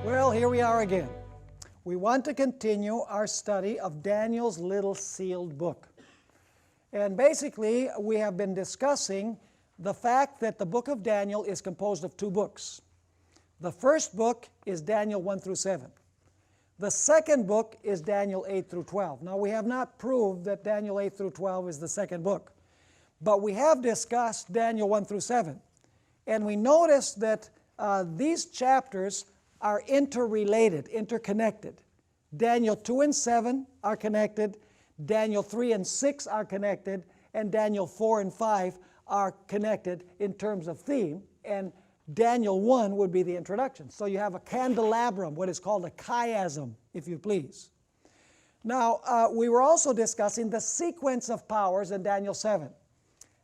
Well, here we are again. We want to continue our study of Daniel's little sealed book. And basically, we have been discussing the fact that the book of Daniel is composed of two books. The first book is Daniel 1 through 7. The second book is Daniel 8 through 12. Now, we have not proved that Daniel 8 through 12 is the second book, but we have discussed Daniel 1 through 7. And we noticed that these chapters are interrelated, interconnected. Daniel 2 and 7 are connected, Daniel 3 and 6 are connected, and Daniel 4 and 5 are connected in terms of theme, and Daniel 1 would be the introduction. So you have a candelabrum, what is called a chiasm, if you please. Now, we were also discussing the sequence of powers in Daniel 7.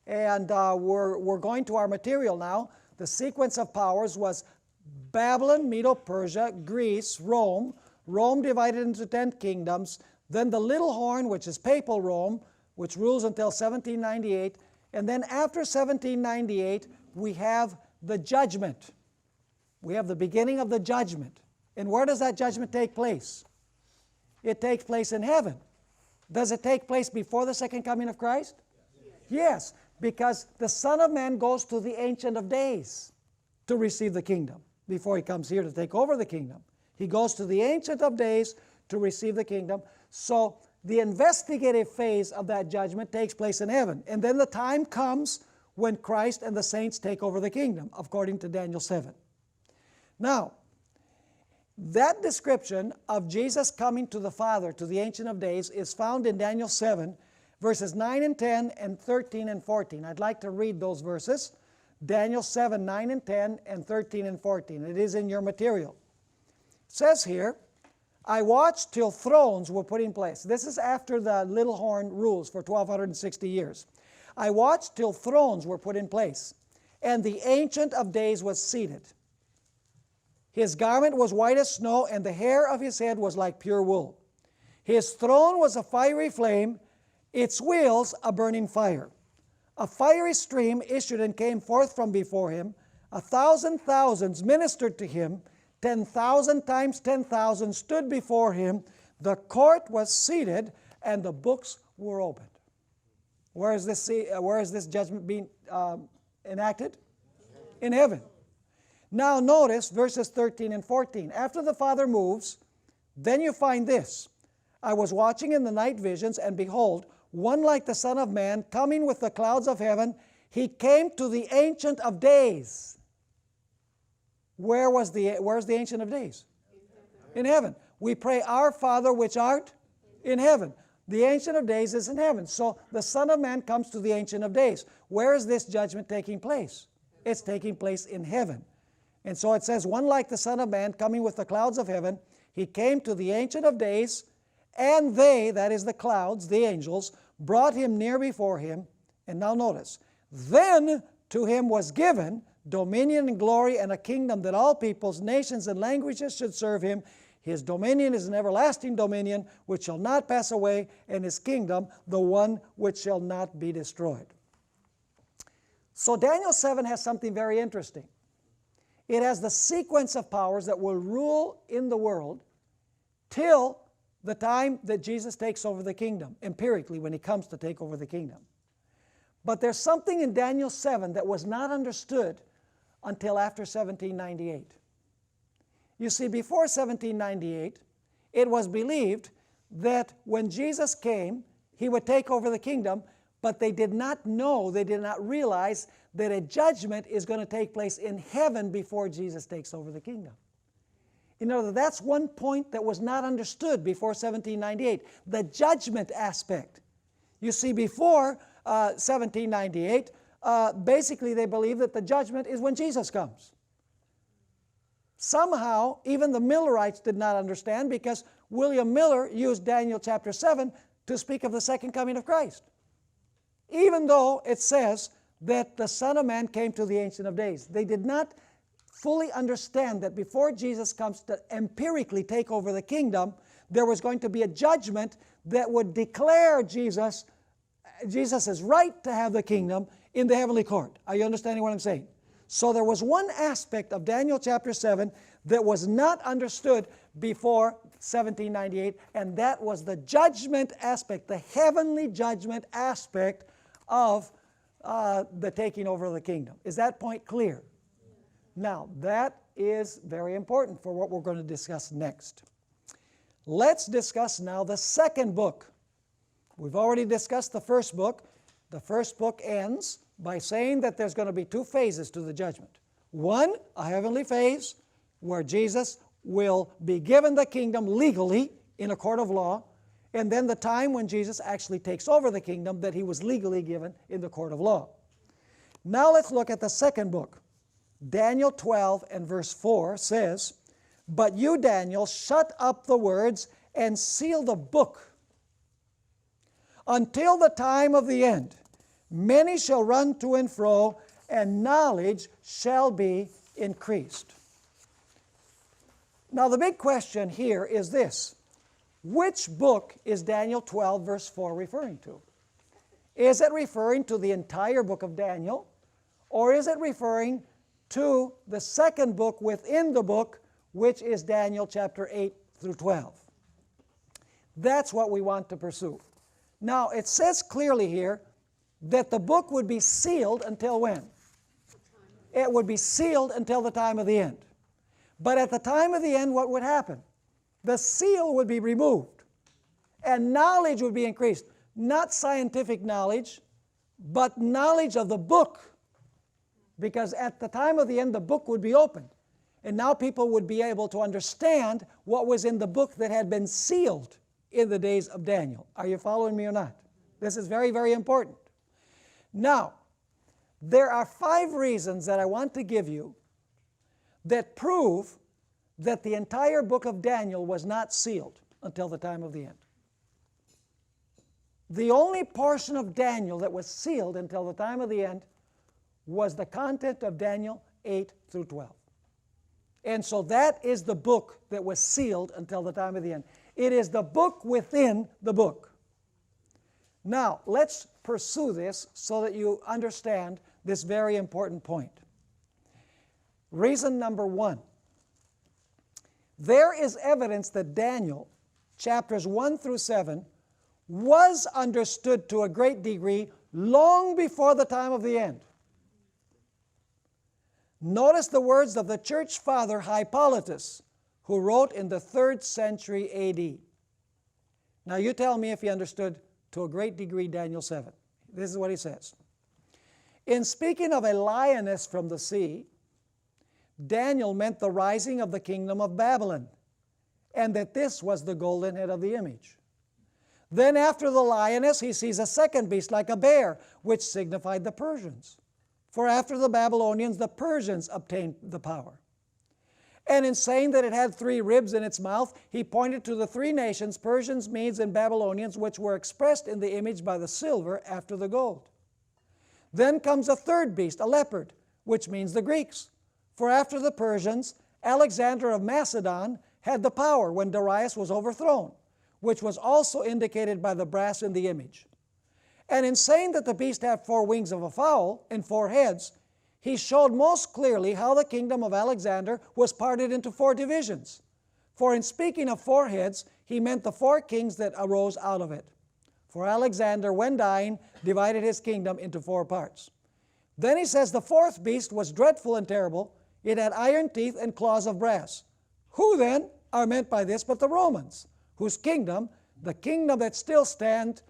And we're going to our material now. The sequence of powers was Babylon, Medo-Persia, Greece, Rome. Rome divided into 10 kingdoms. Then the little horn, which is papal Rome, which rules until 1798. And then after 1798, we have the judgment. We have the beginning of the judgment. And where does that judgment take place? It takes place in heaven. Does it take place before the second coming of Christ? Yes, because the Son of Man goes to the Ancient of Days to receive the kingdom before he comes here to take over the kingdom. He goes to the Ancient of Days to receive the kingdom. So the investigative phase of that judgment takes place in heaven. And then the time comes when Christ and the saints take over the kingdom, according to Daniel 7. Now, that description of Jesus coming to the Father, to the Ancient of Days, is found in Daniel 7, verses 9 and 10 and 13 and 14. I'd like to read those verses. Daniel 7, 9 and 10 and 13 and 14. It is in your material. It says here, I watched till thrones were put in place. This is after the little horn rules for 1260 years. I watched till thrones were put in place, and the Ancient of Days was seated. His garment was white as snow, and the hair of his head was like pure wool. His throne was a fiery flame, its wheels a burning fire. A fiery stream issued and came forth from before him. 1,000 thousands ministered to him. 10,000 times 10,000 stood before him. The court was seated, and the books were opened. Where is this judgment being enacted? In heaven. Now notice verses 13 and 14. After the Father moves, then you find this. I was watching in the night visions, and behold, one like the Son of Man, coming with the clouds of heaven. He came to the Ancient of Days. Where's the Ancient of Days? In heaven. We pray, Our Father which art in heaven. The Ancient of Days is in heaven. So the Son of Man comes to the Ancient of Days. Where is this judgment taking place? It's taking place in heaven. And so it says, one like the Son of Man, coming with the clouds of heaven. He came to the Ancient of Days, and they, that is the clouds, the angels, brought him near before him. And now notice, then to him was given dominion and glory and a kingdom that all peoples, nations, and languages should serve him. His dominion is an everlasting dominion which shall not pass away, and his kingdom the one which shall not be destroyed. So Daniel 7 has something very interesting. It has the sequence of powers that will rule in the world till the time that Jesus takes over the kingdom, empirically when he comes to take over the kingdom. But there's something in Daniel 7 that was not understood until after 1798. You see, before 1798, it was believed that when Jesus came, he would take over the kingdom, but they did not know, they did not realize that a judgment is going to take place in heaven before Jesus takes over the kingdom. You know, that's one point that was not understood before 1798, the judgment aspect. You see, before 1798, basically they believed that the judgment is when Jesus comes. Somehow, even the Millerites did not understand, because William Miller used Daniel chapter 7 to speak of the second coming of Christ. Even though it says that the Son of Man came to the Ancient of Days. They did not fully understand that before Jesus comes to empirically take over the kingdom, there was going to be a judgment that would declare Jesus' right to have the kingdom in the heavenly court. Are you understanding what I'm saying? So there was one aspect of Daniel chapter 7 that was not understood before 1798, and that was the judgment aspect, the heavenly judgment aspect of the taking over of the kingdom. Is that point clear? Now, that is very important for what we're going to discuss next. Let's discuss now the second book. We've already discussed the first book. The first book ends by saying that there's going to be two phases to the judgment. One, a heavenly phase, where Jesus will be given the kingdom legally in a court of law, and then the time when Jesus actually takes over the kingdom that he was legally given in the court of law. Now let's look at the second book. Daniel 12 and verse 4 says, "But you, Daniel, shut up the words and seal the book until the time of the end. Many shall run to and fro, and knowledge shall be increased." Now the big question here is this: which book is Daniel 12 verse 4 referring to? Is it referring to the entire book of Daniel, or is it referring to the second book within the book, which is Daniel chapter 8 through 12? That's what we want to pursue. Now it says clearly here that the book would be sealed until when? It would be sealed until the time of the end. But at the time of the end, what would happen? The seal would be removed, and knowledge would be increased. Not scientific knowledge, but knowledge of the book. Because at the time of the end, the book would be opened, and now people would be able to understand what was in the book that had been sealed in the days of Daniel. Are you following me or not? This is very, very important. Now, there are 5 reasons that I want to give you that prove that the entire book of Daniel was not sealed until the time of the end. The only portion of Daniel that was sealed until the time of the end was the content of Daniel 8 through 12. And so that is the book that was sealed until the time of the end. It is the book within the book. Now, let's pursue this so that you understand this very important point. Reason number 1. There is evidence that Daniel, chapters 1 through 7, was understood to a great degree long before the time of the end. Notice the words of the church father Hippolytus, who wrote in the 3rd century A.D. Now you tell me if he understood to a great degree Daniel 7. This is what he says. In speaking of a lioness from the sea, Daniel meant the rising of the kingdom of Babylon, and that this was the golden head of the image. Then after the lioness, he sees a second beast like a bear, which signified the Persians. For after the Babylonians, the Persians obtained the power. And in saying that it had 3 ribs in its mouth, he pointed to the 3 nations, Persians, Medes, and Babylonians, which were expressed in the image by the silver after the gold. Then comes a third beast, a leopard, which means the Greeks. For after the Persians, Alexander of Macedon had the power when Darius was overthrown, which was also indicated by the brass in the image. And in saying that the beast had 4 wings of a fowl and 4 heads, he showed most clearly how the kingdom of Alexander was parted into 4 divisions. For in speaking of 4 heads, he meant the 4 kings that arose out of it. For Alexander, when dying, divided his kingdom into 4 parts. Then he says the 4th beast was dreadful and terrible. It had iron teeth and claws of brass. Who then are meant by this but the Romans, whose kingdom, the kingdom that still stands,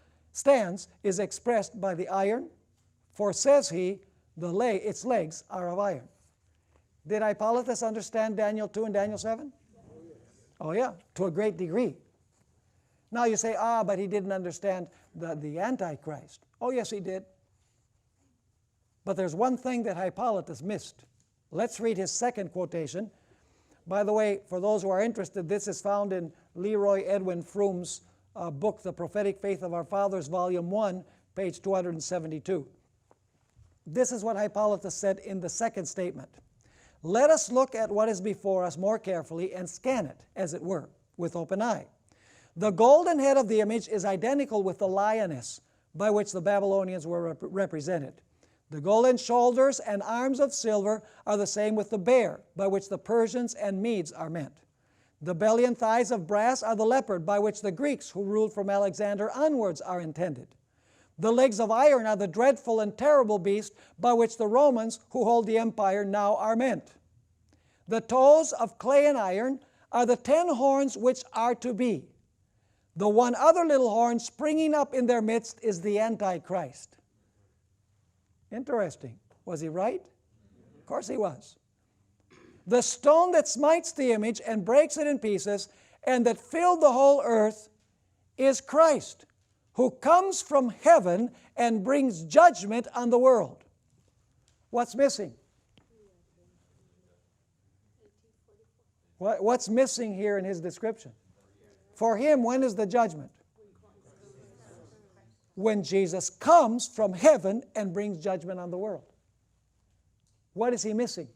is expressed by the iron? For says he, its legs are of iron. Did Hippolytus understand Daniel 2 and Daniel 7? Oh yeah, to a great degree. Now you say, but he didn't understand the Antichrist. Oh yes, he did. But there's one thing that Hippolytus missed. Let's read his second quotation. By the way, for those who are interested, this is found in Leroy Edwin Froome's book, The Prophetic Faith of Our Fathers, Volume 1, page 272. This is what Hippolytus said in the second statement. Let us look at what is before us more carefully and scan it, as it were, with open eye. The golden head of the image is identical with the lioness by which the Babylonians were represented. The golden shoulders and arms of silver are the same with the bear, by which the Persians and Medes are meant. The belly and thighs of brass are the leopard, by which the Greeks, who ruled from Alexander onwards, are intended. The legs of iron are the dreadful and terrible beast, by which the Romans, who hold the empire, now are meant. The toes of clay and iron are the 10 horns which are to be. The one other little horn springing up in their midst is the Antichrist. Interesting. Was he right? Of course he was. The stone that smites the image and breaks it in pieces, and that filled the whole earth, is Christ, who comes from heaven and brings judgment on the world. What's missing? What's missing here in his description? For him, when is the judgment? When Jesus comes from heaven and brings judgment on the world. What is he missing?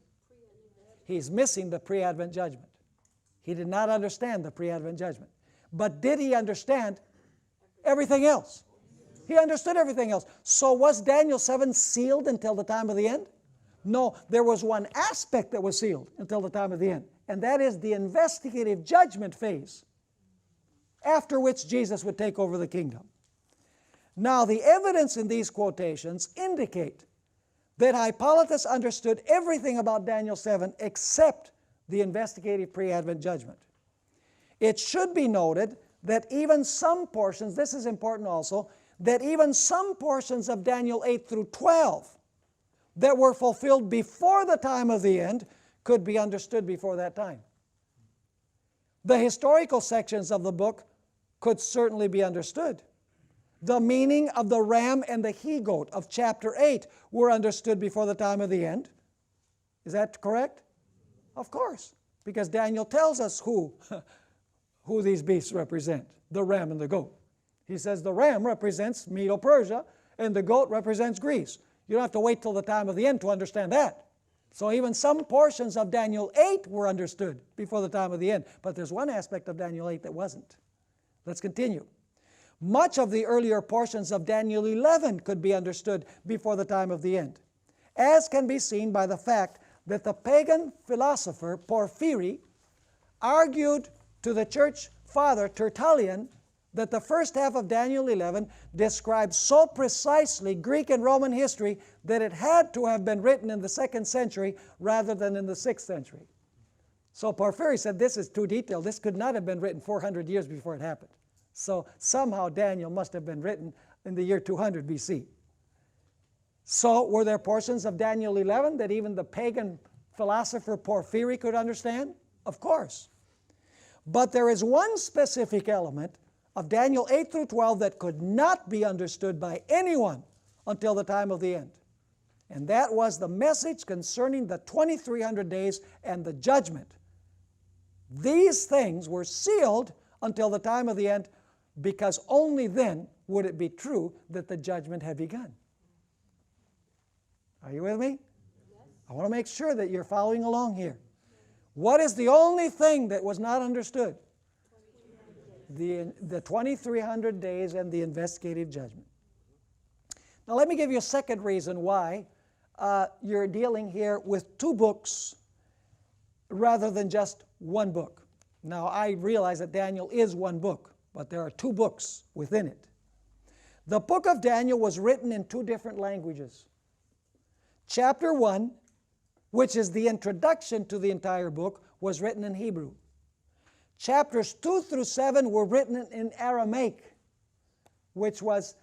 He's missing the pre-Advent judgment. He did not understand the pre-Advent judgment. But did he understand everything else? He understood everything else. So was Daniel 7 sealed until the time of the end? No, there was one aspect that was sealed until the time of the end, and that is the investigative judgment phase, after which Jesus would take over the kingdom. Now, the evidence in these quotations indicate that Hippolytus understood everything about Daniel 7 except the investigative pre-Advent judgment. It should be noted that even some portions, this is important also, that even some portions of Daniel 8 through 12 that were fulfilled before the time of the end could be understood before that time. The historical sections of the book could certainly be understood. The meaning of the ram and the he-goat of chapter 8 were understood before the time of the end. Is that correct? Of course, because Daniel tells us who these beasts represent, the ram and the goat. He says the ram represents Medo-Persia and the goat represents Greece. You don't have to wait till the time of the end to understand that. So even some portions of Daniel 8 were understood before the time of the end. But there's one aspect of Daniel 8 that wasn't. Let's continue. Much of the earlier portions of Daniel 11 could be understood before the time of the end, as can be seen by the fact that the pagan philosopher Porphyry argued to the church father Tertullian that the first half of Daniel 11 describes so precisely Greek and Roman history that it had to have been written in the 2nd century rather than in the 6th century. So Porphyry said this is too detailed. This could not have been written 400 years before it happened. So somehow Daniel must have been written in the year 200 BC. So were there portions of Daniel 11 that even the pagan philosopher Porphyry could understand? Of course. But there is one specific element of Daniel 8 through 12 that could not be understood by anyone until the time of the end. And that was the message concerning the 2300 days and the judgment. These things were sealed until the time of the end, because only then would it be true that the judgment had begun. Are you with me? Yes. I want to make sure that you're following along here. What is the only thing that was not understood? The 2300 days and the investigative judgment. Now let me give you a second reason why you're dealing here with 2 books rather than just 1 book. Now I realize that Daniel is 1 book, but there are 2 books within it. The book of Daniel was written in 2 different languages. Chapter 1, which is the introduction to the entire book, was written in Hebrew. Chapters 2 through 7 were written in Aramaic, which was,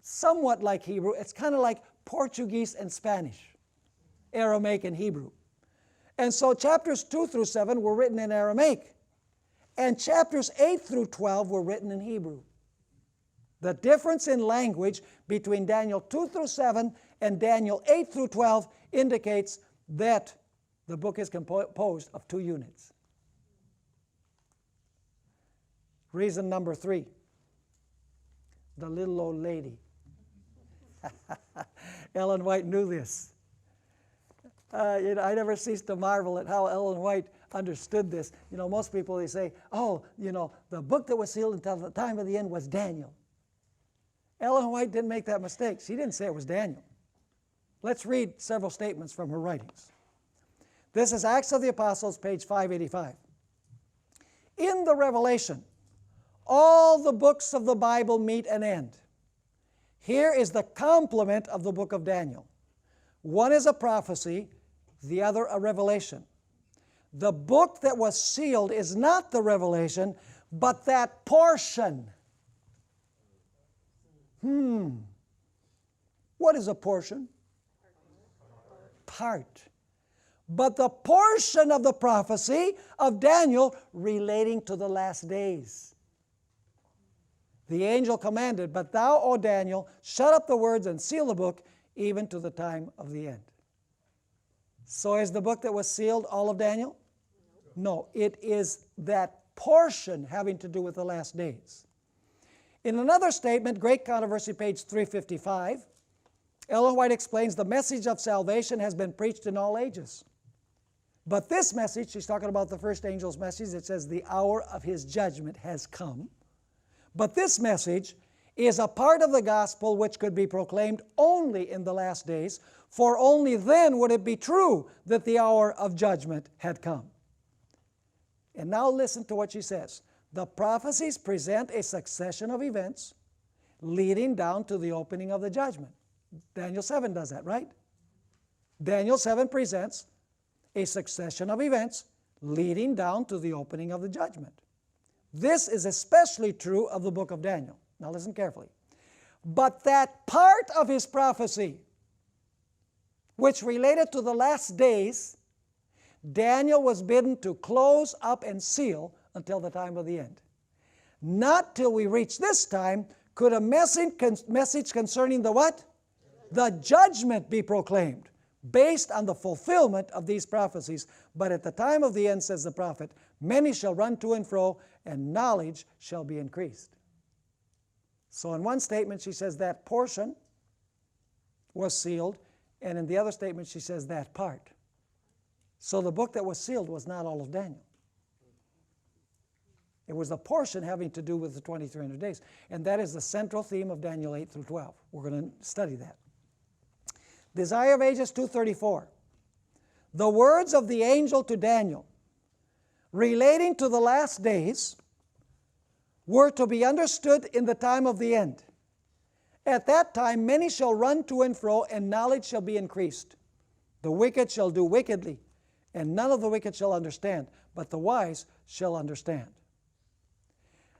somewhat like Hebrew. It's kind of like Portuguese and Spanish, Aramaic and Hebrew. And so chapters 2 through 7 were written in Aramaic, and chapters 8 through 12 were written in Hebrew. The difference in language between Daniel 2 through 7 and Daniel 8 through 12 indicates that the book is composed of 2 units. Reason number 3, the little old lady. Ellen White knew this. I never cease to marvel at how Ellen White understood this. Most people, they say, the book that was sealed until the time of the end was Daniel. Ellen White didn't make that mistake. She didn't say it was Daniel. Let's read several statements from her writings. This is Acts of the Apostles, page 585. In the Revelation, all the books of the Bible meet an end. Here is the complement of the book of Daniel. One is a prophecy, the other a revelation. The book that was sealed is not the revelation, but that portion. What is a portion? Part. But the portion of the prophecy of Daniel relating to the last days. The angel commanded, "But thou, O Daniel, shut up the words and seal the book, even to the time of the end." So is the book that was sealed all of Daniel? No, it is that portion having to do with the last days. In another statement, Great Controversy, page 355, Ellen White explains the message of salvation has been preached in all ages. But this message, she's talking about the first angel's message, it says the hour of his judgment has come. But this message is a part of the gospel which could be proclaimed only in the last days, for only then would it be true that the hour of judgment had come. And now listen to what she says. The prophecies present a succession of events leading down to the opening of the judgment. Daniel 7 does that, right? Daniel 7 presents a succession of events leading down to the opening of the judgment. This is especially true of the book of Daniel. Now listen carefully. But that part of his prophecy which related to the last days, Daniel was bidden to close up and seal until the time of the end. Not till we reach this time could a message concerning the what? The judgment be proclaimed, based on the fulfillment of these prophecies. But at the time of the end, says the prophet, many shall run to and fro, and knowledge shall be increased. So in one statement she says that portion was sealed, and in the other statement she says that part. So the book that was sealed was not all of Daniel. It was the portion having to do with the 2300 days. And that is the central theme of Daniel 8 through 12. We're going to study that. Desire of Ages 234. The words of the angel to Daniel relating to the last days were to be understood in the time of the end. At that time many shall run to and fro, and knowledge shall be increased. The wicked shall do wickedly, and none of the wicked shall understand, but the wise shall understand.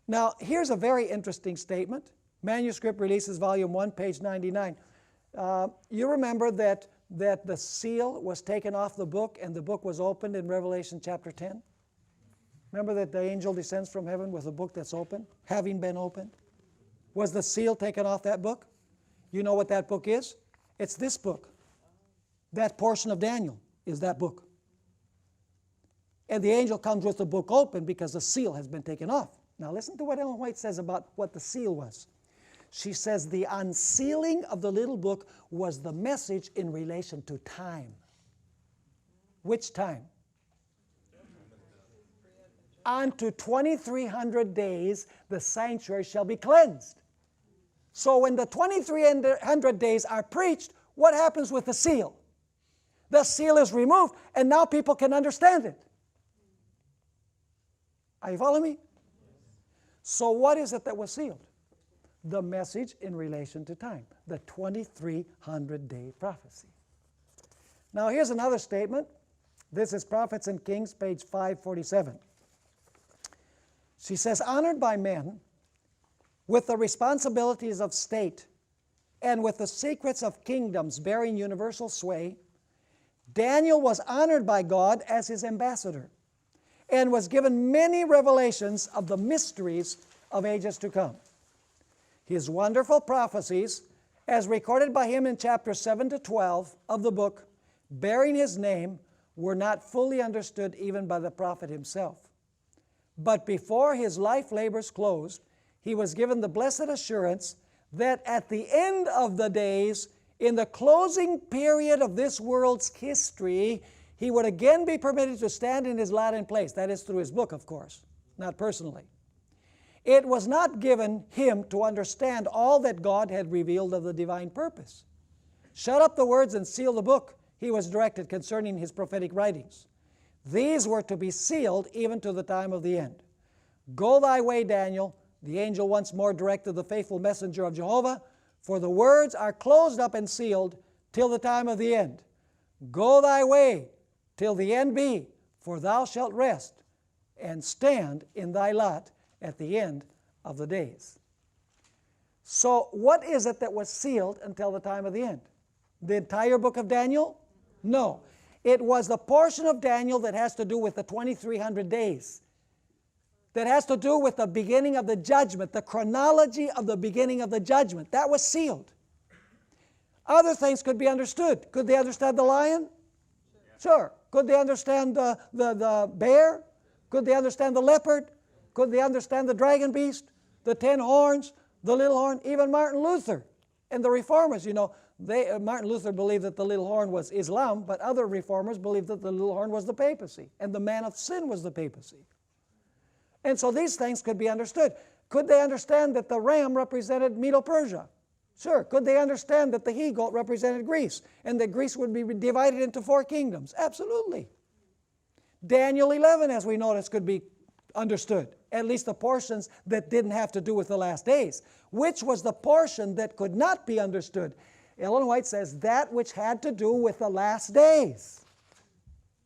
Now, here's a very interesting statement. Manuscript Releases, Volume 1, page 99. You remember that the seal was taken off the book and the book was opened in Revelation chapter 10? Remember that the angel descends from heaven with a book that's open, having been opened? Was the seal taken off that book? You know what that book is? It's this book. That portion of Daniel is that book. And the angel comes with the book open because the seal has been taken off. Now listen to what Ellen White says about what the seal was. She says the unsealing of the little book was the message in relation to time. Which time? Unto 2300 days the sanctuary shall be cleansed. So when the 2300 days are preached, what happens with the seal? The seal is removed, and now people can understand it. Are you following me? So what is it that was sealed? The message in relation to time, the 2300-day prophecy. Now here's another statement. This is Prophets and Kings, page 547. She says, honored by men with the responsibilities of state and with the secrets of kingdoms bearing universal sway, Daniel was honored by God as his ambassador and was given many revelations of the mysteries of ages to come. His wonderful prophecies, as recorded by him in chapters 7 to 12 of the book, bearing his name, were not fully understood even by the prophet himself. But before his life labors closed, he was given the blessed assurance that at the end of the days, in the closing period of this world's history, he would again be permitted to stand in his lot and place. That is through his book, of course, not personally. It was not given him to understand all that God had revealed of the divine purpose. Shut up the words and seal the book, he was directed concerning his prophetic writings. These were to be sealed even to the time of the end. Go thy way, Daniel, the angel once more directed the faithful messenger of Jehovah, for the words are closed up and sealed till the time of the end. Go thy way till the end be, for thou shalt rest and stand in thy lot at the end of the days. So what is it that was sealed until the time of the end? The entire book of Daniel? No. It was the portion of Daniel that has to do with the 2300 days, that has to do with the beginning of the judgment, the chronology of the beginning of the judgment. That was sealed. Other things could be understood. Could they understand the lion? Sure. Could they understand the bear? Could they understand the leopard? Could they understand the dragon beast, the 10 horns, the little horn? Even Martin Luther and the reformers, you know, Martin Luther believed that the little horn was Islam, but other reformers believed that the little horn was the papacy, and the man of sin was the papacy. And so these things could be understood. Could they understand that the ram represented Medo-Persia? Sure. Could they understand that the he-goat represented Greece, and that Greece would be divided into 4 kingdoms? Absolutely. Daniel 11, as we notice, could be understood, at least the portions that didn't have to do with the last days. Which was the portion that could not be understood? Ellen White says that which had to do with the last days,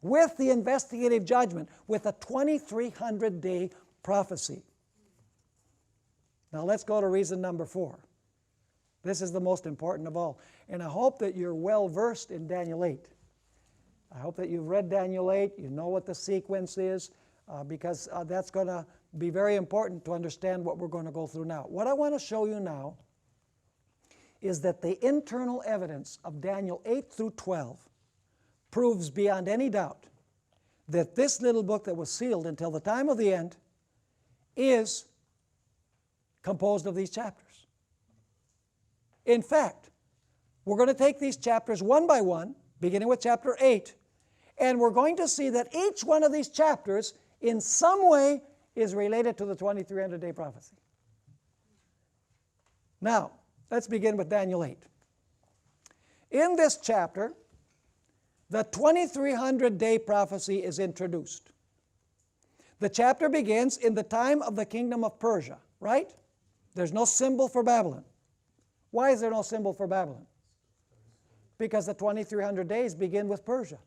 with the investigative judgment, with a 2300-day prophecy. Now let's go to reason number 4. This is the most important of all. And I hope that you're well versed in Daniel 8. I hope that you've read Daniel 8, you know what the sequence is, because that's going to be very important to understand what we're going to go through now. What I want to show you now is that the internal evidence of Daniel 8 through 12 proves beyond any doubt that this little book that was sealed until the time of the end is composed of these chapters. In fact, we're going to take these chapters one by one, beginning with chapter 8, and we're going to see that each one of these chapters in some way is related to the 2300-day prophecy. Now, let's begin with Daniel 8. In this chapter, the 2300-day prophecy is introduced. The chapter begins in the time of the kingdom of Persia, right? There's no symbol for Babylon. Why is there no symbol for Babylon? Because the 2300 days begin with Persia.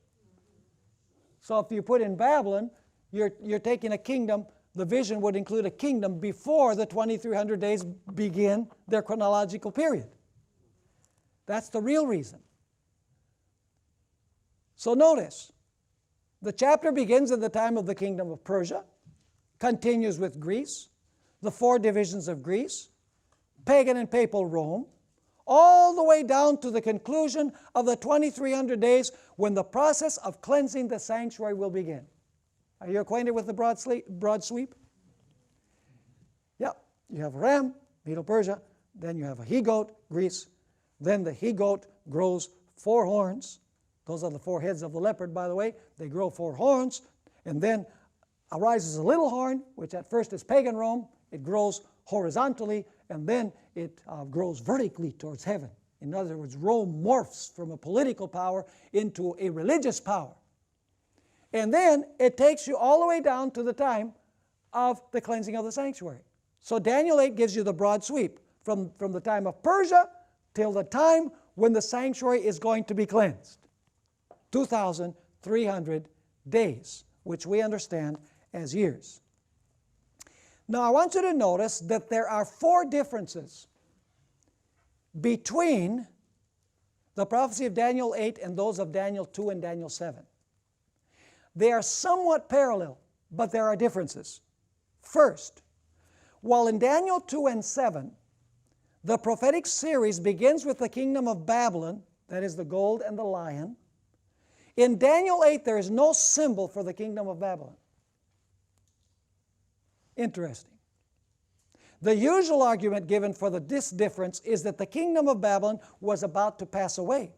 So if you put in Babylon, you're taking a kingdom. The vision would include a kingdom before the 2300 days begin their chronological period. That's the real reason. So notice, the chapter begins in the time of the kingdom of Persia, continues with Greece, the 4 divisions of Greece, pagan and papal Rome, all the way down to the conclusion of the 2300 days when the process of cleansing the sanctuary will begin. Are you acquainted with the broad sweep? Yeah, you have a ram, Medo-Persia, then you have a he-goat, Greece, then the he-goat grows 4 horns. Those are the 4 heads of the leopard, by the way. They grow 4 horns, and then arises a little horn, which at first is pagan Rome. It grows horizontally, and then it grows vertically towards heaven. In other words, Rome morphs from a political power into a religious power. And then it takes you all the way down to the time of the cleansing of the sanctuary. So Daniel 8 gives you the broad sweep from the time of Persia till the time when the sanctuary is going to be cleansed. 2,300 days, which we understand as years. Now I want you to notice that there are 4 differences between the prophecy of Daniel 8 and those of Daniel 2 and Daniel 7. They are somewhat parallel, but there are differences. First, while in Daniel 2 and 7, the prophetic series begins with the kingdom of Babylon, that is the gold and the lion, in Daniel 8 there is no symbol for the kingdom of Babylon. Interesting. The usual argument given for this difference is that the kingdom of Babylon was about to pass away.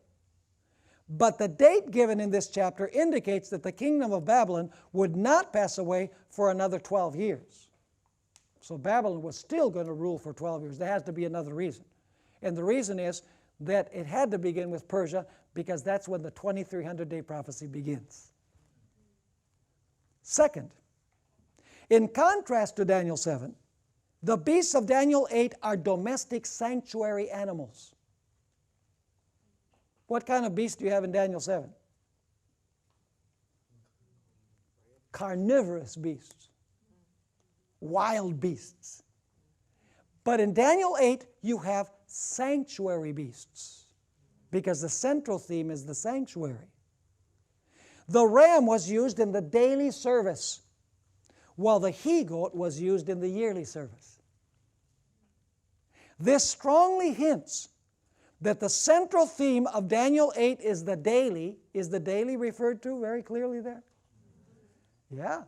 But the date given in this chapter indicates that the kingdom of Babylon would not pass away for another 12 years. So Babylon was still going to rule for 12 years. There has to be another reason. And the reason is that it had to begin with Persia because that's when the 2300-day prophecy begins. Second, in contrast to Daniel 7, the beasts of Daniel 8 are domestic sanctuary animals. What kind of beast do you have in Daniel 7? Carnivorous beasts, wild beasts. But in Daniel 8, you have sanctuary beasts, because the central theme is the sanctuary. The ram was used in the daily service, while the he-goat was used in the yearly service. This strongly hints that the central theme of Daniel 8 is the daily. Is the daily referred to very clearly there? Yeah.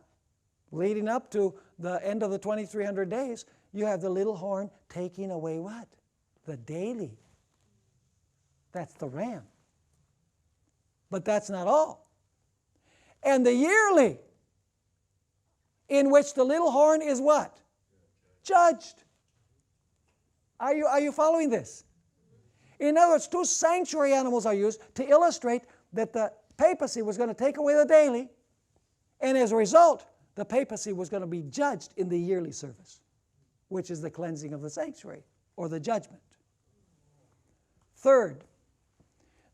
Leading up to the end of the 2300 days, you have the little horn taking away what? The daily. That's the ram. But that's not all. And the yearly, in which the little horn is what? Judged. Are you following this? In other words, two sanctuary animals are used to illustrate that the papacy was going to take away the daily, and as a result, the papacy was going to be judged in the yearly service, which is the cleansing of the sanctuary, or the judgment. Third,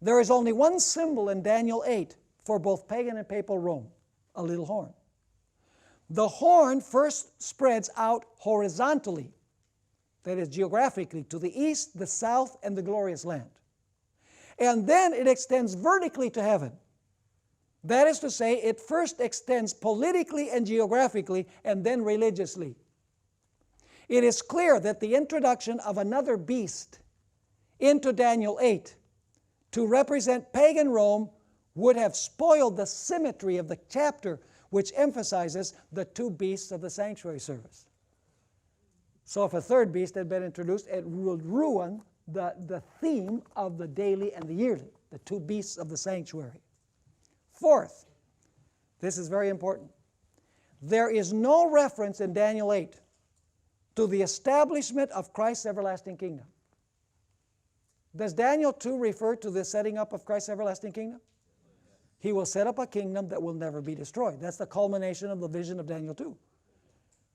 there is only one symbol in Daniel 8 for both pagan and papal Rome, a little horn. The horn first spreads out horizontally, that is geographically, to the east, the south, and the glorious land. And then it extends vertically to heaven. That is to say, it first extends politically and geographically, and then religiously. It is clear that the introduction of another beast into Daniel 8 to represent pagan Rome would have spoiled the symmetry of the chapter, which emphasizes the two beasts of the sanctuary service. So if a third beast had been introduced, it would ruin the theme of the daily and the yearly, the two beasts of the sanctuary. Fourth, this is very important. There is no reference in Daniel 8 to the establishment of Christ's everlasting kingdom. Does Daniel 2 refer to the setting up of Christ's everlasting kingdom? He will set up a kingdom that will never be destroyed. That's the culmination of the vision of Daniel 2.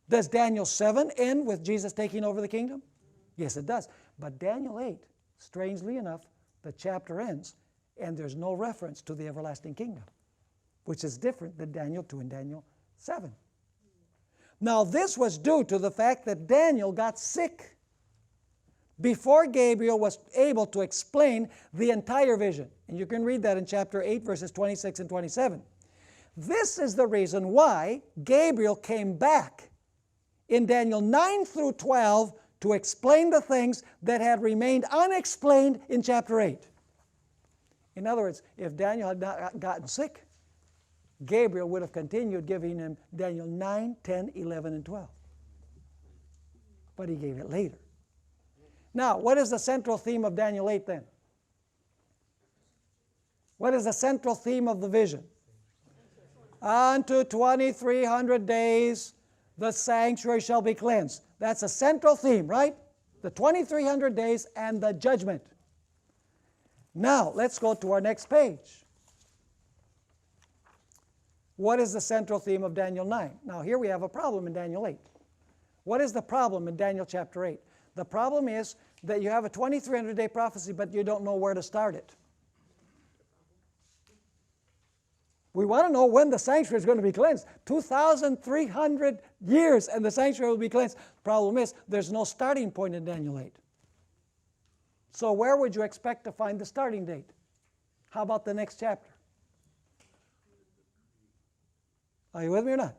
Does Daniel 7 end with Jesus taking over the kingdom? Yes, it does. But Daniel 8, strangely enough, the chapter ends, and there's no reference to the everlasting kingdom, which is different than Daniel 2 and Daniel 7. Now, this was due to the fact that Daniel got sick before Gabriel was able to explain the entire vision. And you can read that in chapter 8, verses 26 and 27. This is the reason why Gabriel came back in Daniel 9 through 12 to explain the things that had remained unexplained in chapter 8. In other words, if Daniel had not gotten sick, Gabriel would have continued giving him Daniel 9, 10, 11, and 12. But he gave it later. Now, what is the central theme of Daniel 8 then? What is the central theme of the vision? Unto 2300 days the sanctuary shall be cleansed. That's a central theme, right? The 2300 days and the judgment. Now, let's go to our next page. What is the central theme of Daniel 9? Now, here we have a problem in Daniel 8. What is the problem in Daniel chapter 8? The problem is that you have a 2300-day prophecy, but you don't know where to start it. We want to know when the sanctuary is going to be cleansed. 2,300 years and the sanctuary will be cleansed. Problem is, there's no starting point in Daniel 8. So where would you expect to find the starting date? How about the next chapter? Are you with me or not?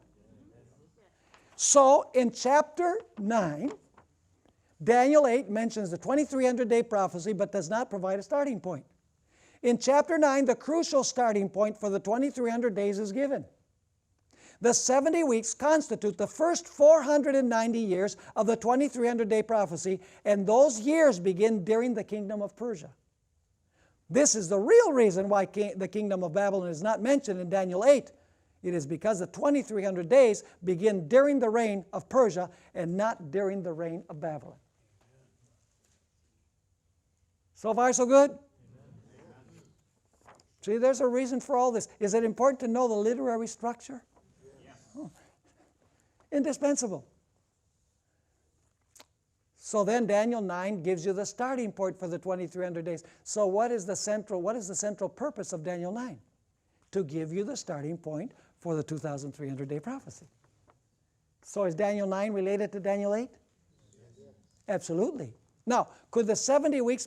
So in chapter 9, Daniel 8 mentions the 2300-day prophecy but does not provide a starting point. In chapter 9, the crucial starting point for the 2300 days is given. The 70 weeks constitute the first 490 years of the 2300-day prophecy, and those years begin during the kingdom of Persia. This is the real reason why the kingdom of Babylon is not mentioned in Daniel 8. It is because the 2300 days begin during the reign of Persia and not during the reign of Babylon. So far, so good? See, there's a reason for all this. Is it important to know the literary structure? Oh. Indispensable. So then Daniel 9 gives you the starting point for the 2300 days. So what is the central purpose of Daniel 9? To give you the starting point for the 2300-day prophecy. So is Daniel 9 related to Daniel 8? Absolutely. Now, could the 70 weeks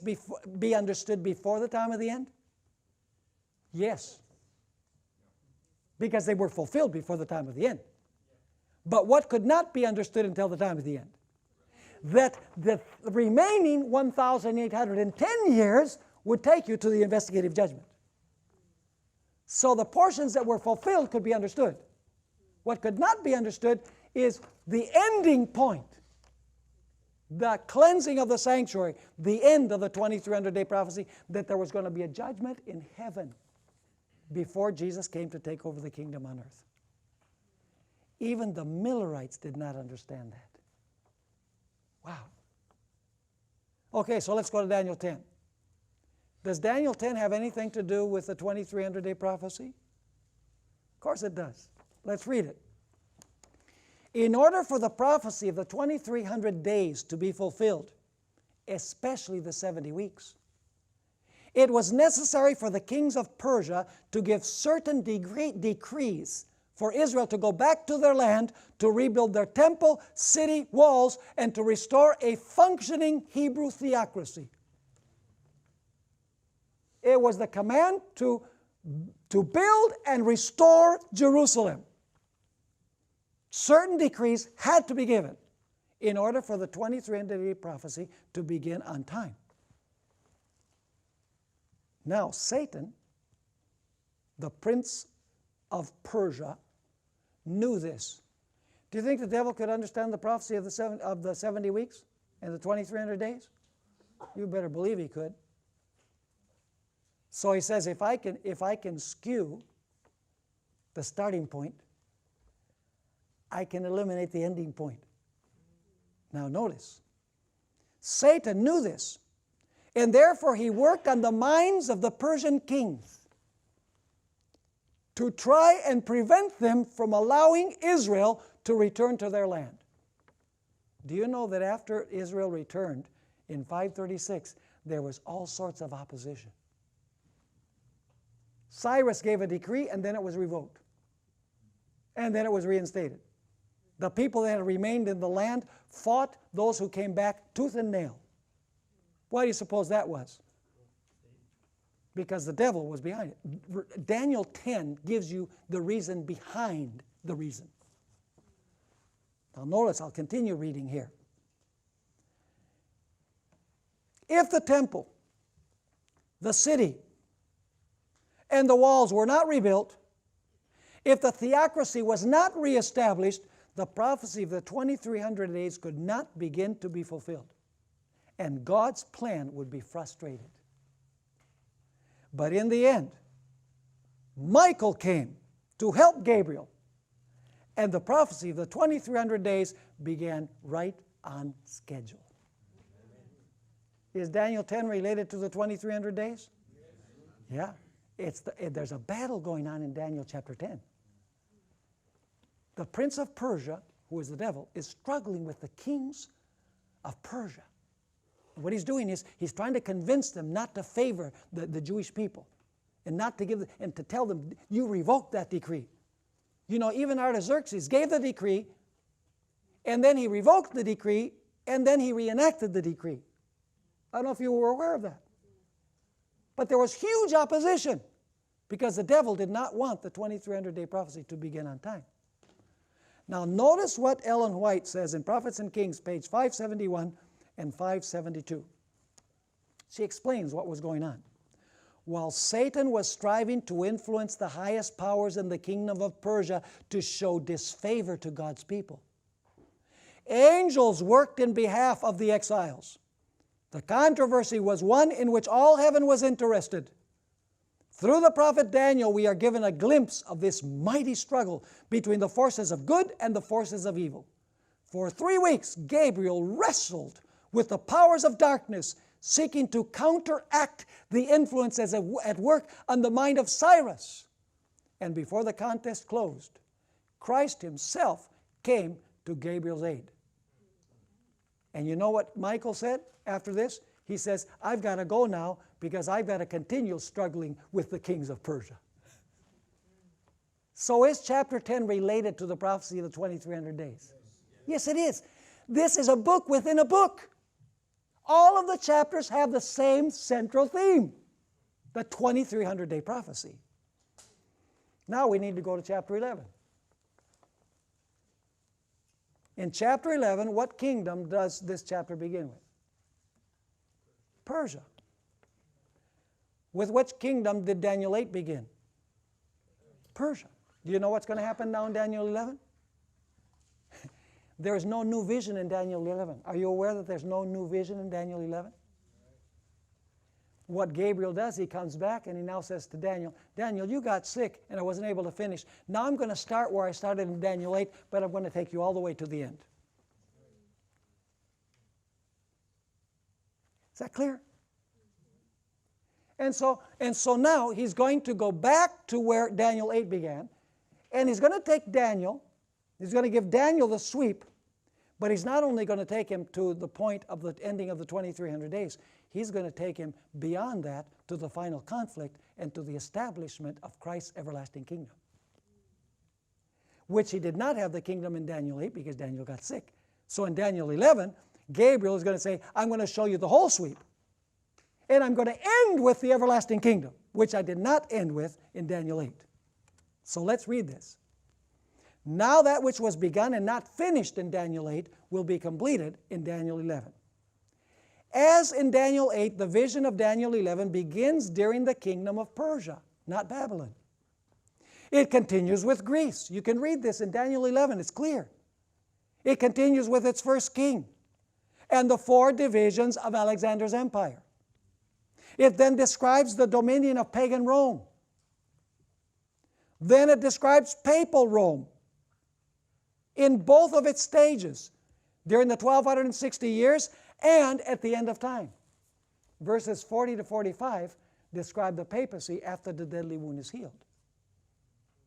be understood before the time of the end? Yes. Because they were fulfilled before the time of the end. But what could not be understood until the time of the end? That the remaining 1,810 years would take you to the investigative judgment. So the portions that were fulfilled could be understood. What could not be understood is the ending point, the cleansing of the sanctuary, the end of the 2300-day prophecy, that there was going to be a judgment in heaven before Jesus came to take over the kingdom on earth. Even the Millerites did not understand that. Wow. Okay, so let's go to Daniel 10. Does Daniel 10 have anything to do with the 2300-day prophecy? Of course it does. Let's read it. In order for the prophecy of the 2300 days to be fulfilled, especially the 70 weeks, it was necessary for the kings of Persia to give certain decrees for Israel to go back to their land, to rebuild their temple, city, walls, and to restore a functioning Hebrew theocracy. It was the command to build and restore Jerusalem. Certain decrees had to be given in order for the 2300-day prophecy to begin on time. Now, Satan, the prince of Persia, knew this. Do you think the devil could understand the prophecy of the 70 weeks and the 2300 days? You better believe he could. So he says, if I can skew the starting point, I can eliminate the ending point. Now notice, Satan knew this, and therefore he worked on the minds of the Persian kings to try and prevent them from allowing Israel to return to their land. Do you know that after Israel returned in 536, there was all sorts of opposition? Cyrus gave a decree, and then it was revoked. And then it was reinstated. The people that had remained in the land fought those who came back tooth and nail. Why do you suppose that was? Because the devil was behind it. Daniel 10 gives you the reason behind the reason. Now notice, I'll continue reading here. If the temple, the city, and the walls were not rebuilt, if the theocracy was not reestablished, the prophecy of the 2300 days could not begin to be fulfilled, and God's plan would be frustrated. But in the end, Michael came to help Gabriel, and the prophecy of the 2300 days began right on schedule. Is Daniel 10 related to the 2300 days? Yeah. There's a battle going on in Daniel chapter 10. The prince of Persia, who is the devil, is struggling with the kings of Persia. What he's doing is he's trying to convince them not to favor the Jewish people and not to give them, and to tell them, you revoke that decree. You know, even Artaxerxes gave the decree, and then he revoked the decree, and then he reenacted the decree. I don't know if you were aware of that. But there was huge opposition because the devil did not want the 2300-day prophecy to begin on time. Now notice what Ellen White says in Prophets and Kings, page 571 and 572. She explains what was going on. While Satan was striving to influence the highest powers in the kingdom of Persia to show disfavor to God's people, angels worked in behalf of the exiles. The controversy was one in which all heaven was interested. Through the prophet Daniel, we are given a glimpse of this mighty struggle between the forces of good and the forces of evil. For 3 weeks, Gabriel wrestled with the powers of darkness, seeking to counteract the influences at work on the mind of Cyrus. And before the contest closed, Christ himself came to Gabriel's aid. And you know what Michael said after this? He says, I've got to go now because I've got to continue struggling with the kings of Persia. So is chapter 10 related to the prophecy of the 2300 days? Yes, it is. This is a book within a book. All of the chapters have the same central theme, the 2300-day prophecy. Now we need to go to chapter 11. In chapter 11, what kingdom does this chapter begin with? Persia. With which kingdom did Daniel 8 begin? Persia. Do you know what's going to happen now in Daniel 11? There is no new vision in Daniel 11. Are you aware that there's no new vision in Daniel 11? What Gabriel does, he comes back and he now says to Daniel, Daniel, you got sick and I wasn't able to finish. Now I'm going to start where I started in Daniel 8, but I'm going to take you all the way to the end. Is that clear? And so now he's going to go back to where Daniel 8 began, and he's going to take Daniel, he's going to give Daniel the sweep, but he's not only going to take him to the point of the ending of the 2300 days, he's going to take him beyond that to the final conflict and to the establishment of Christ's everlasting kingdom, which he did not have the kingdom in Daniel 8 because Daniel got sick. So in Daniel 11, Gabriel is going to say, I'm going to show you the whole sweep. And I'm going to end with the everlasting kingdom, which I did not end with in Daniel 8. So let's read this. Now that which was begun and not finished in Daniel 8 will be completed in Daniel 11. As in Daniel 8, the vision of Daniel 11 begins during the kingdom of Persia, not Babylon. It continues with Greece. You can read this in Daniel 11, it's clear. It continues with its first king and the 4 divisions of Alexander's empire. It then describes the dominion of pagan Rome. Then it describes papal Rome in both of its stages, during the 1260 years and at the end of time. Verses 40 to 45 describe the papacy after the deadly wound is healed.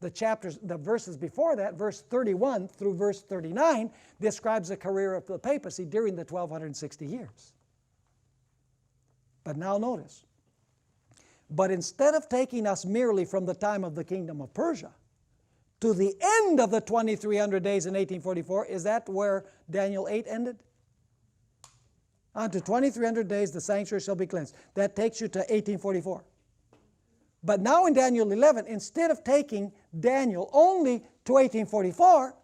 The verses before that, verse 31 through verse 39, describes the career of the papacy during the 1260 years. But now notice, but instead of taking us merely from the time of the kingdom of Persia to the end of the 2300 days in 1844, is that where Daniel 8 ended? Unto 2300 days the sanctuary shall be cleansed. That takes you to 1844. But now in Daniel 11, instead of taking Daniel only to 1844,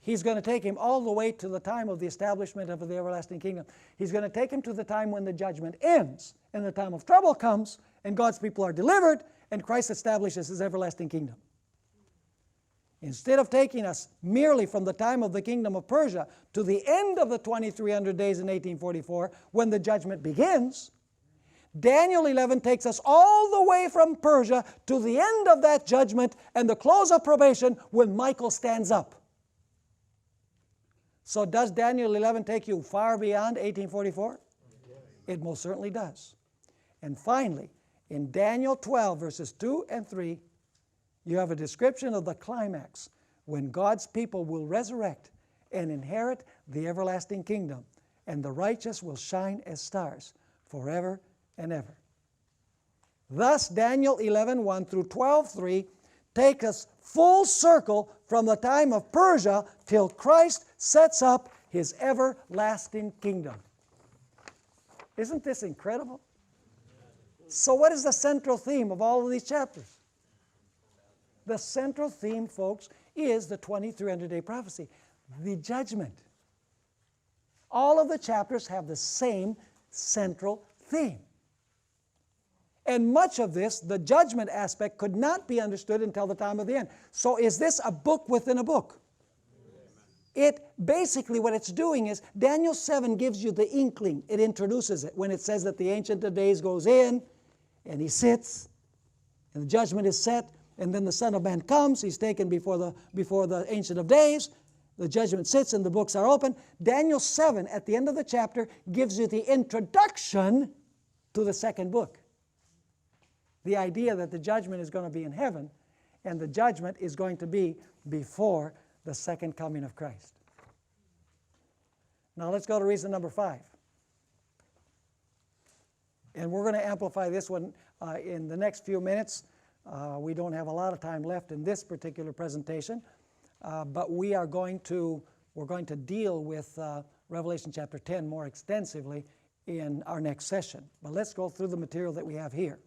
he's going to take him all the way to the time of the establishment of the everlasting kingdom. He's going to take him to the time when the judgment ends and the time of trouble comes and God's people are delivered and Christ establishes his everlasting kingdom. Instead of taking us merely from the time of the kingdom of Persia to the end of the 2300 days in 1844 when the judgment begins, Daniel 11 takes us all the way from Persia to the end of that judgment and the close of probation when Michael stands up. So does Daniel 11 take you far beyond 1844? Yes. It most certainly does. And finally, in Daniel 12, verses 2 and 3, you have a description of the climax when God's people will resurrect and inherit the everlasting kingdom, and the righteous will shine as stars forever and ever. Thus, Daniel 11:1 through 12:3 take us full circle from the time of Persia till Christ sets up his everlasting kingdom. Isn't this incredible? So what is the central theme of all of these chapters? The central theme, folks, is the 2300-day prophecy, the judgment. All of the chapters have the same central theme. And much of this, the judgment aspect, could not be understood until the time of the end. So is this a book within a book? It basically, what it's doing is, Daniel 7 gives you the inkling. It introduces it when it says that the Ancient of Days goes in, and he sits, and the judgment is set, and then the Son of Man comes. He's taken before the Ancient of Days. the judgment sits and the books are open. Daniel 7, at the end of the chapter, gives you the introduction to the second book. The idea that the judgment is going to be in heaven, and the judgment is going to be before the second coming of Christ. Now let's go to reason number 5. And we're going to amplify this one in the next few minutes. We don't have a lot of time left in this particular presentation, but we're going to deal with Revelation chapter 10 more extensively in our next session. But let's go through the material that we have here.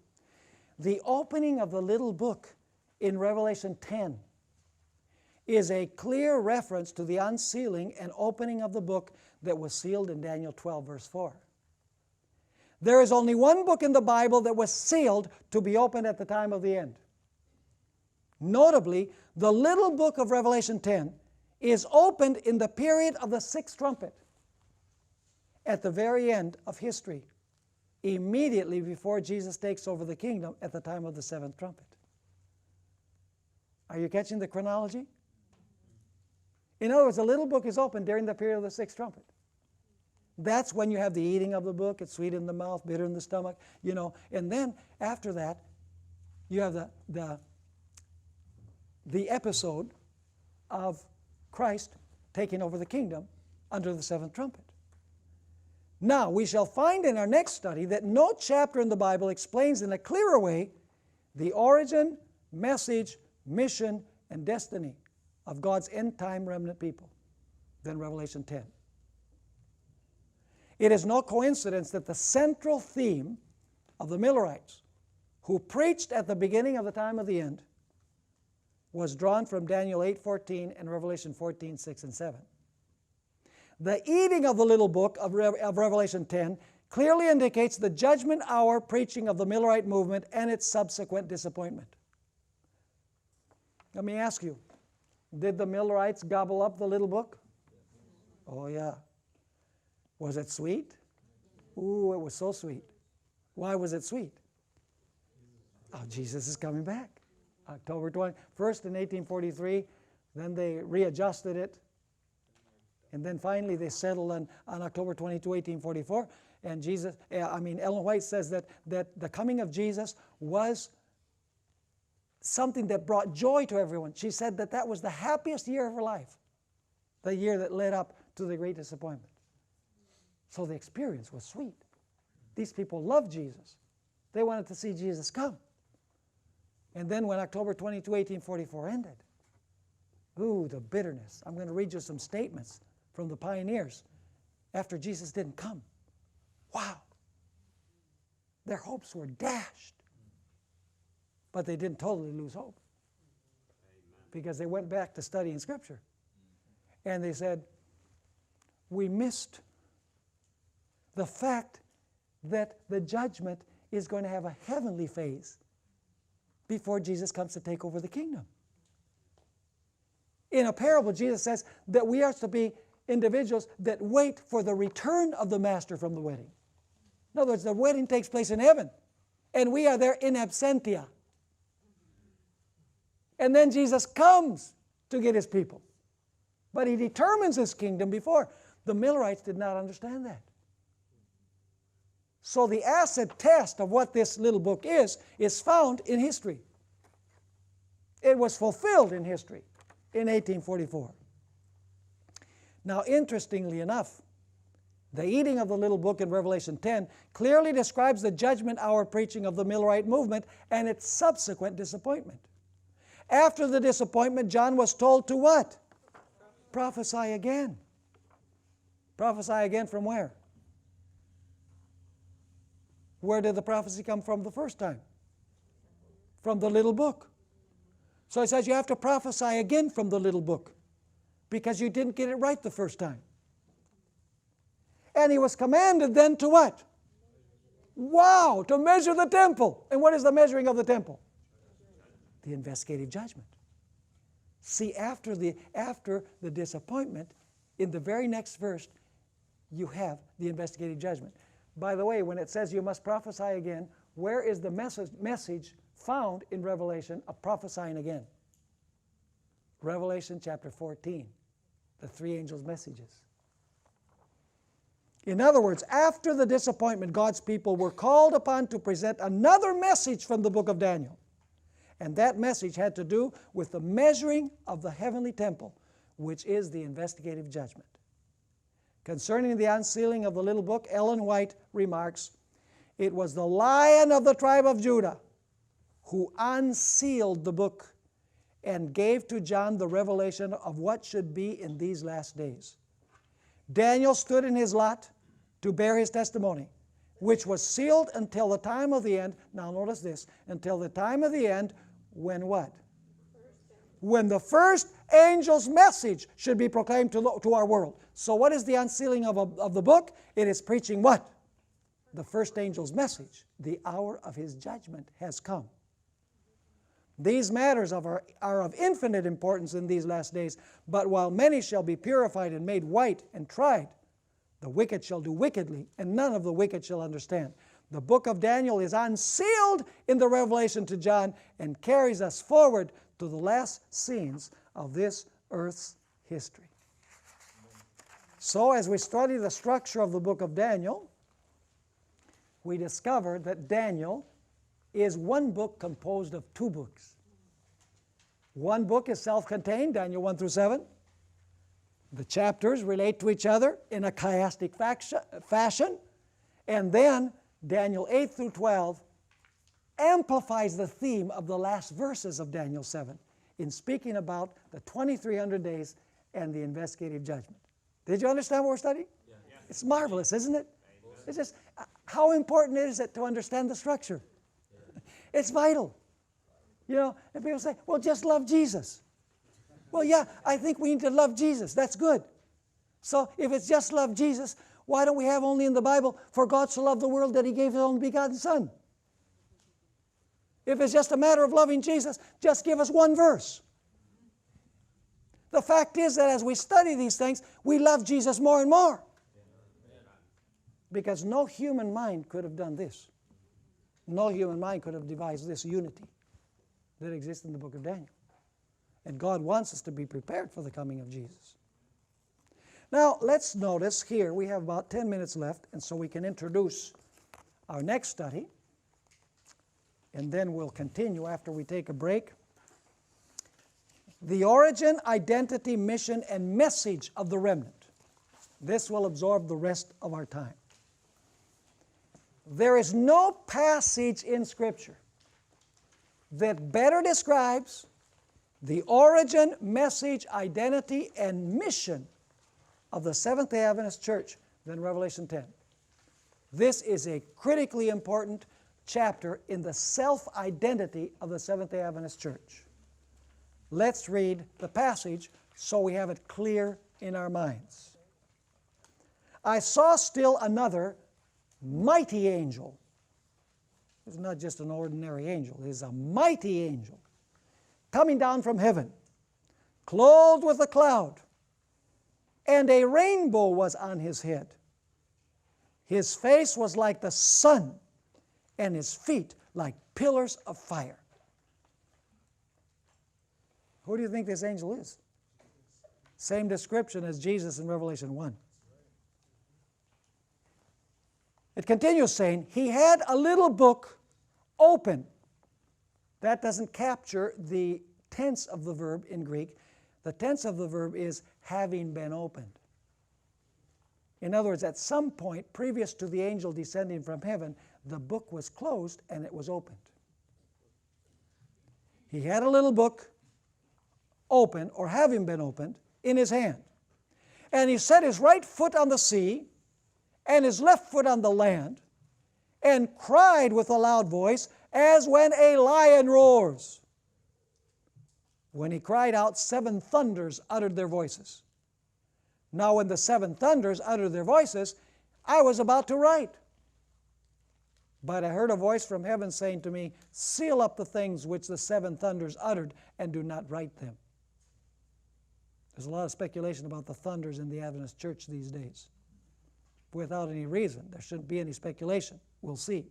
The opening of the little book in Revelation 10 is a clear reference to the unsealing and opening of the book that was sealed in Daniel 12, verse 4. There is only one book in the Bible that was sealed to be opened at the time of the end. Notably, the little book of Revelation 10 is opened in the period of the sixth trumpet, at the very end of history, immediately before Jesus takes over the kingdom at the time of the seventh trumpet. Are you catching the chronology? In other words, the little book is opened during the period of the sixth trumpet. That's when you have the eating of the book. It's sweet in the mouth, bitter in the stomach, you know. And then after that, you have the episode of Christ taking over the kingdom under the seventh trumpet. Now, we shall find in our next study that no chapter in the Bible explains in a clearer way the origin, message, mission, and destiny of God's end-time remnant people than Revelation 10. It is no coincidence that the central theme of the Millerites, who preached at the beginning of the time of the end, was drawn from Daniel 8:14 and Revelation 14:6 and 7. The eating of the little book of Revelation 10 clearly indicates the judgment hour preaching of the Millerite movement and its subsequent disappointment. Let me ask you, did the Millerites gobble up the little book? Oh yeah. Was it sweet? Ooh, it was so sweet. Why was it sweet? Oh, Jesus is coming back. October 21st in 1843, then they readjusted it, and then finally they settled on October 22, 1844, and Ellen White says that the coming of Jesus was something that brought joy to everyone. She said that was the happiest year of her life, the year that led up to the great disappointment. So the experience was sweet. These people loved Jesus. They wanted to see Jesus come. And then when October 22, 1844 ended, ooh, the bitterness. I'm going to read you some statements from the pioneers after Jesus didn't come. Wow. Their hopes were dashed. But they didn't totally lose hope, because they went back to studying Scripture. And they said, we missed the fact that the judgment is going to have a heavenly phase before Jesus comes to take over the kingdom. In a parable, Jesus says that we are to be individuals that wait for the return of the master from the wedding. In other words, the wedding takes place in heaven, and we are there in absentia. And then Jesus comes to get his people. But he determines his kingdom before. The Millerites did not understand that. So the acid test of what this little book is found in history. It was fulfilled in history in 1844. Now, interestingly enough, the eating of the little book in Revelation 10 clearly describes the judgment hour preaching of the Millerite movement and its subsequent disappointment. After the disappointment, John was told to what? Prophesy again. Prophesy again from where? Where did the prophecy come from the first time? From the little book. So he says you have to prophesy again from the little book, because you didn't get it right the first time. And he was commanded then to what? Wow, to measure the temple. And what is the measuring of the temple? The investigative judgment. See, after the disappointment, in the very next verse, you have the investigative judgment. By the way, when it says you must prophesy again, where is the message found in Revelation of prophesying again? Revelation chapter 14. The three angels' messages. In other words, after the disappointment, God's people were called upon to present another message from the book of Daniel. And that message had to do with the measuring of the heavenly temple, which is the investigative judgment. Concerning the unsealing of the little book, Ellen White remarks, "It was the Lion of the tribe of Judah who unsealed the book and gave to John the revelation of what should be in these last days. Daniel stood in his lot to bear his testimony, which was sealed until the time of the end." Now notice this, until the time of the end, when what? When the first angel's message should be proclaimed to our world. So what is the unsealing of the book? It is preaching what? The first angel's message. The hour of his judgment has come. These matters are of infinite importance in these last days, but while many shall be purified and made white and tried, the wicked shall do wickedly, and none of the wicked shall understand. The book of Daniel is unsealed in the revelation to John and carries us forward to the last scenes of this earth's history. So as we study the structure of the book of Daniel, we discover that Daniel is one book composed of two books. One book is self-contained, Daniel 1 through 7. The chapters relate to each other in a chiastic fashion. And then Daniel 8 through 12 amplifies the theme of the last verses of Daniel 7 in speaking about the 2300 days and the investigative judgment. Did you understand what we're studying? Yeah. It's marvelous, isn't it? It's just, how important is it to understand the structure? It's vital. You know, and people say, well, just love Jesus. Well, yeah, I think we need to love Jesus. That's good. So if it's just love Jesus, why don't we have only in the Bible, for God so loved the world that he gave his only begotten Son? If it's just a matter of loving Jesus, just give us one verse. The fact is that as we study these things, we love Jesus more and more. Because no human mind could have done this. No human mind could have devised this unity that exists in the book of Daniel. And God wants us to be prepared for the coming of Jesus. Now, let's notice here, we have about 10 minutes left, and so we can introduce our next study, and then we'll continue after we take a break. The origin, identity, mission, and message of the remnant. This will absorb the rest of our time. There is no passage in Scripture that better describes the origin, message, identity, and mission of the Seventh-day Adventist Church than Revelation 10. This is a critically important chapter in the self-identity of the Seventh-day Adventist Church. Let's read the passage so we have it clear in our minds. I saw still another mighty angel. It's not just an ordinary angel. It is a mighty angel coming down from heaven, clothed with a cloud, and a rainbow was on his head. His face was like the sun, and his feet like pillars of fire. Who do you think this angel is? Same description as Jesus in Revelation 1. It continues saying, he had a little book open. That doesn't capture the tense of the verb in Greek. The tense of the verb is having been opened. In other words, at some point previous to the angel descending from heaven, the book was closed and it was opened. He had a little book open, or having been opened, in his hand. And he set his right foot on the sea and his left foot on the land, and cried with a loud voice, as when a lion roars. When he cried out, 7 thunders uttered their voices. Now when the 7 thunders uttered their voices, I was about to write. But I heard a voice from heaven saying to me, seal up the things which the 7 thunders uttered, and do not write them. There's a lot of speculation about the thunders in the Adventist church these days. Without any reason. There shouldn't be any speculation. We'll see.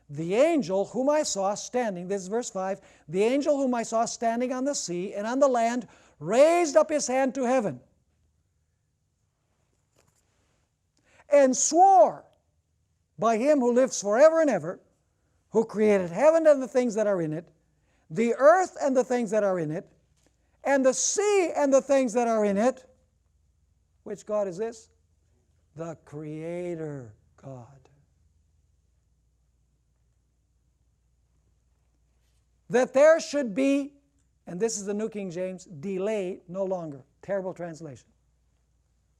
The angel whom I saw standing, this is verse 5, the angel whom I saw standing on the sea and on the land raised up his hand to heaven and swore by him who lives forever and ever, who created heaven and the things that are in it, the earth and the things that are in it, and the sea and the things that are in it. Which God is this? The Creator God. That there should be, and this is the New King James, delay no longer. Terrible translation.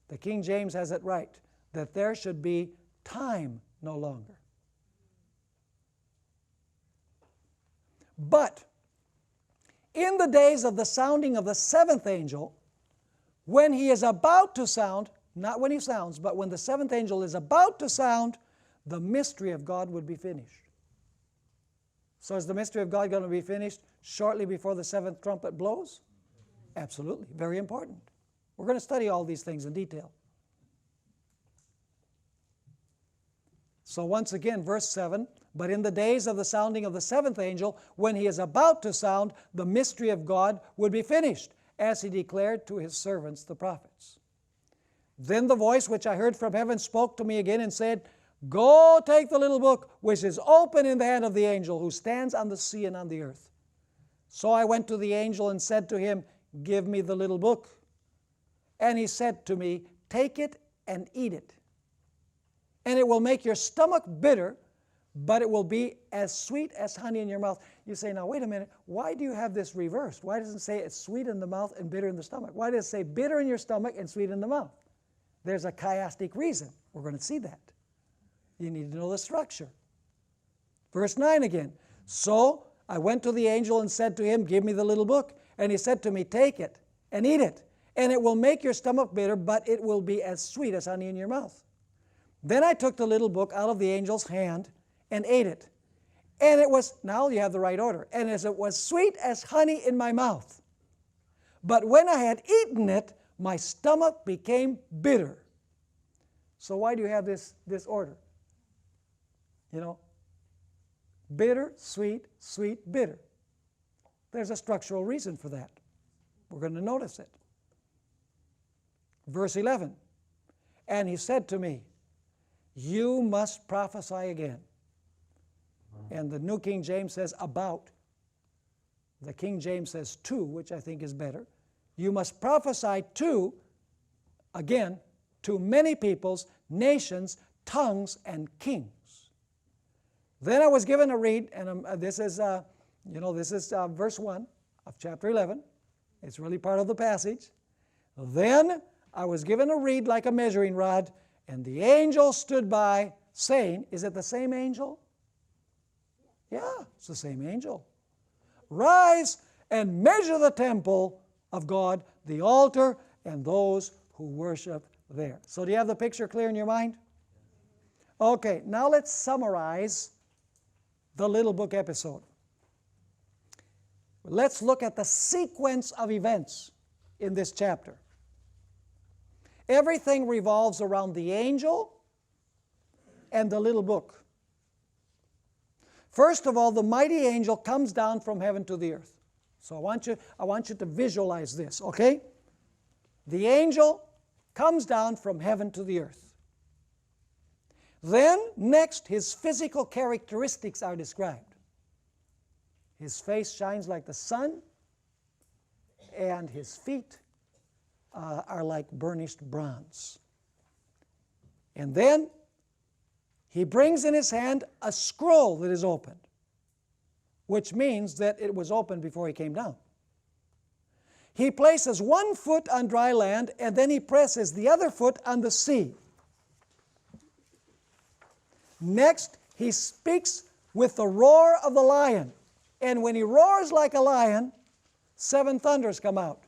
The King James has it right. That there should be time no longer. But in the days of the sounding of the seventh angel, when he is about to sound, not when he sounds, but when the seventh angel is about to sound, the mystery of God would be finished. So is the mystery of God going to be finished shortly before the seventh trumpet blows? Absolutely. Very important. We're going to study all these things in detail. So once again, verse 7, but in the days of the sounding of the seventh angel, when he is about to sound, the mystery of God would be finished, as he declared to his servants the prophets. Then the voice which I heard from heaven spoke to me again and said, Go take the little book which is open in the hand of the angel who stands on the sea and on the earth. So I went to the angel and said to him, Give me the little book. And he said to me, Take it and eat it. And it will make your stomach bitter, but it will be as sweet as honey in your mouth. You say, now wait a minute, why do you have this reversed? Why doesn't it say it's sweet in the mouth and bitter in the stomach? Why does it say bitter in your stomach and sweet in the mouth? There's a chiastic reason. We're going to see that. You need to know the structure. Verse 9 again. So I went to the angel and said to him, Give me the little book. And he said to me, Take it and eat it. And it will make your stomach bitter, but it will be as sweet as honey in your mouth. Then I took the little book out of the angel's hand and ate it. And it was, now you have the right order, and as it was sweet as honey in my mouth. But when I had eaten it, my stomach became bitter. So why do you have this order? You know, bitter, sweet, sweet, bitter. There's a structural reason for that. We're going to notice it. Verse 11, and he said to me, You must prophesy again. And the New King James says about. The King James says to, which I think is better. You must prophesy to, again, to many peoples, nations, tongues, and kings. Then I was given a read, and this is verse 1 of chapter 11. It's really part of the passage. Then I was given a reed like a measuring rod, and the angel stood by, saying, is it the same angel? Yeah, it's the same angel. Rise and measure the temple of God, the altar, and those who worship there. So do you have the picture clear in your mind? Okay, now let's summarize the little book episode. Let's look at the sequence of events in this chapter. Everything revolves around the angel and the little book. First of all, the mighty angel comes down from heaven to the earth. So I want you to visualize this, okay? The angel comes down from heaven to the earth. Then, next, his physical characteristics are described. His face shines like the sun, and his feet are like burnished bronze. And then he brings in his hand a scroll that is opened, which means that it was opened before he came down. He places one foot on dry land, and then he presses the other foot on the sea. Next, he speaks with the roar of the lion. And when he roars like a lion, 7 thunders come out.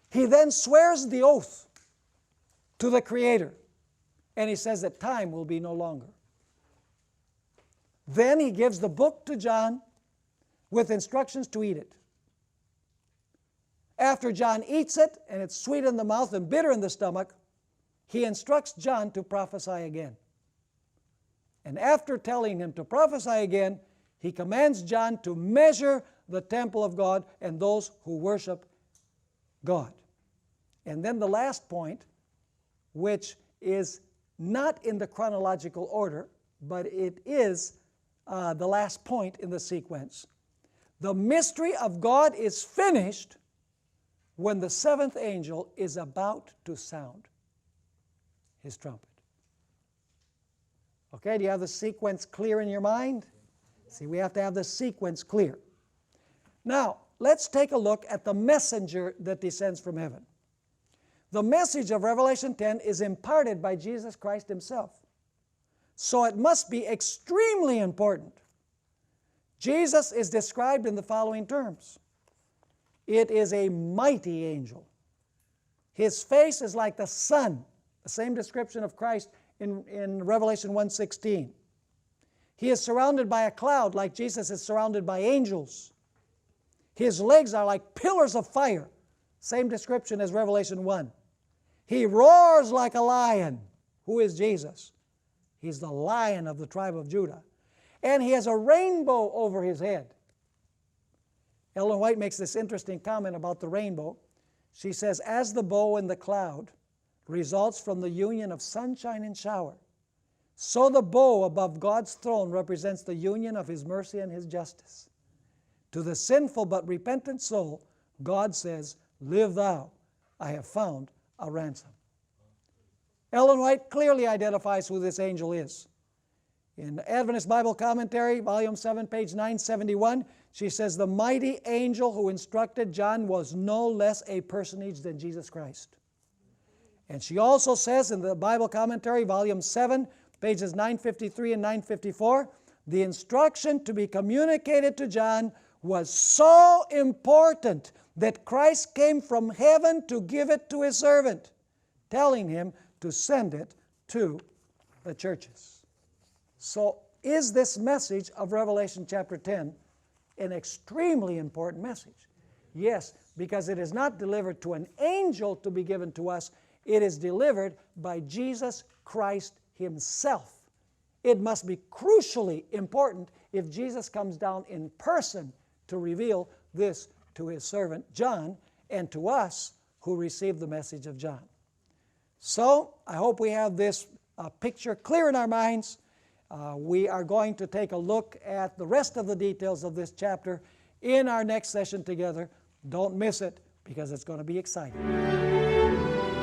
He then swears the oath to the Creator. And he says that time will be no longer. Then he gives the book to John with instructions to eat it. After John eats it, and it's sweet in the mouth and bitter in the stomach, he instructs John to prophesy again. And after telling him to prophesy again, he commands John to measure the temple of God and those who worship God. And then the last point, which is not in the chronological order, but it is the last point in the sequence. The mystery of God is finished when the seventh angel is about to sound his trumpet. Okay, do you have the sequence clear in your mind? See, we have to have the sequence clear. Now, let's take a look at the messenger that descends from heaven. The message of Revelation 10 is imparted by Jesus Christ himself. So it must be extremely important. Jesus is described in the following terms. It is a mighty angel. His face is like the sun, the same description of Christ in Revelation 1:16. He is surrounded by a cloud like Jesus is surrounded by angels. His legs are like pillars of fire, same description as Revelation 1. He roars like a lion. Who is Jesus? He's the Lion of the tribe of Judah. And he has a rainbow over his head. Ellen White makes this interesting comment about the rainbow. She says, as the bow in the cloud results from the union of sunshine and shower, so the bow above God's throne represents the union of his mercy and his justice. To the sinful but repentant soul, God says, live thou, I have found a ransom. Ellen White clearly identifies who this angel is. In Adventist Bible Commentary, Volume 7, page 971, she says, the mighty angel who instructed John was no less a personage than Jesus Christ. And she also says in the Bible Commentary, Volume 7, pages 953 and 954, the instruction to be communicated to John was so important that Christ came from heaven to give it to his servant, telling him to send it to the churches. So is this message of Revelation chapter 10 an extremely important message? Yes, because it is not delivered to an angel to be given to us. It is delivered by Jesus Christ himself. It must be crucially important if Jesus comes down in person to reveal this to his servant John and to us who received the message of John. So I hope we have this picture clear in our minds. We are going to take a look at the rest of the details of this chapter in our next session together. Don't miss it because it's going to be exciting.